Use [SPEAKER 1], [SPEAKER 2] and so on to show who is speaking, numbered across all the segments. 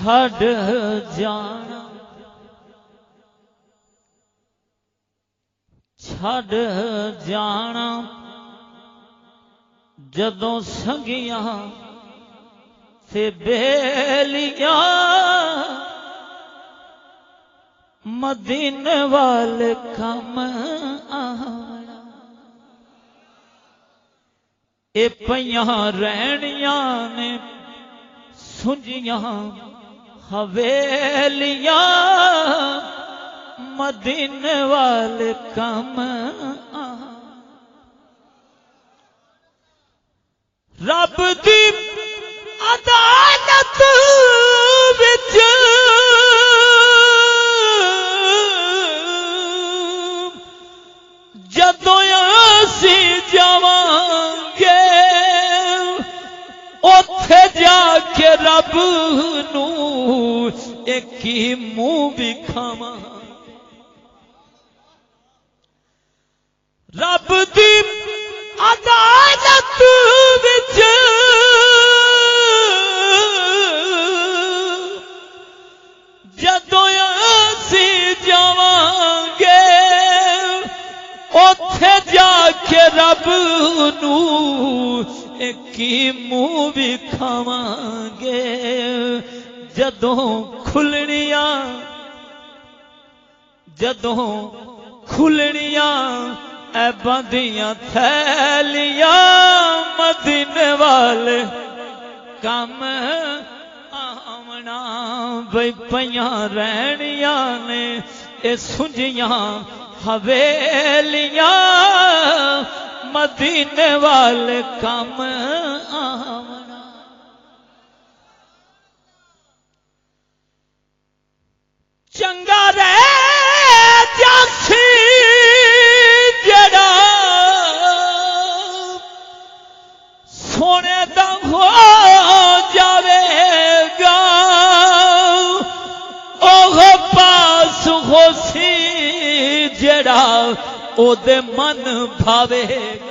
[SPEAKER 1] چھڈ جانا چھڈ جانا جدوں سنگیاں تے بیلیاں مدینے والے کم آنا اے پیاں رہنیاں نے سنجیاں حویلیاں مدینے والے کم رب دی عدالت وچ جدوں اسی جاواں گے اوتھے جا کے رب نوں ایک ہی منہ وکھاواں رب دی عدالت وچ جدوں اسی جاواں گے اوتھے جا کے رب نوں ایک ہی منہ وکھاواں گے جدوں کھلنیاں اے بندیاں تھیلیاں مدینے والے کم آمنا بھئی پیاں رہنیاں نے اے سنجیاں حویلیاں مدینے والے کم آمنا چنگا رہ جاسی جڑا سونے دا ہو جاوے گا اوہ پاس ہو سی جڑا او دے من بھاوے گا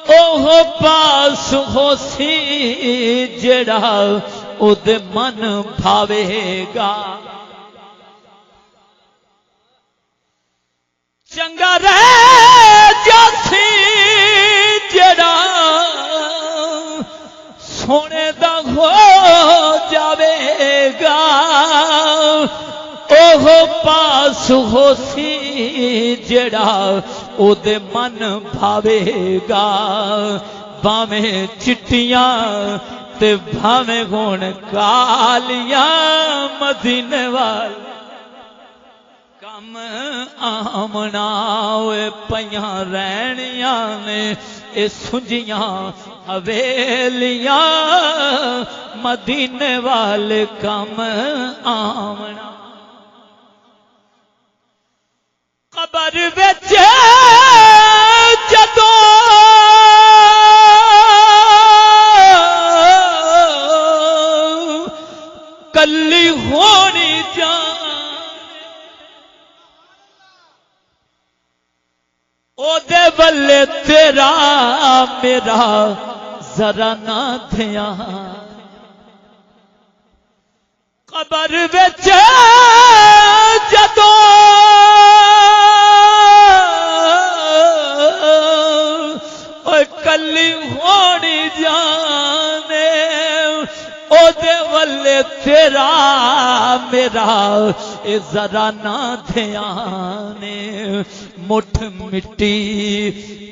[SPEAKER 1] اوہ پاس ہو سی جڑا او دے من بھاوے گا چنگا رہ جاسی جڑا سونے دا ہو جاوے گا اوہ پاس ہو سی جڑا او دے من بھاوے گا باویں چٹیاں تے بھاویں ہون کالیاں مدینے والے کم آمنا اوے پیاں رہنیاں نے اے سنجیاں حویلیاں مدینے والے کم آمنا قبر وچ جدوں کلی ہونی جان او دے ولے تیرا میرا ذرا نہ دھیان قبر وچ جدوں کلی ہونی جانے او دے ولے تیرا میرا اے ذرا نہ دھیانے مٹھ مٹی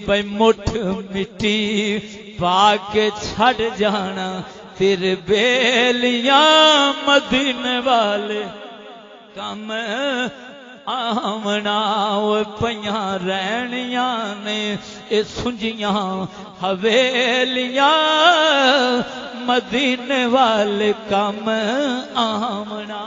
[SPEAKER 1] بھئی مٹھ مٹی پا کے چھڑ جانا تیرے بیلیاں مدینے والے کم آمنا اوے پیاں رہنیاں نے اے سنجیاں حویلیاں مدینے والے کم آمنا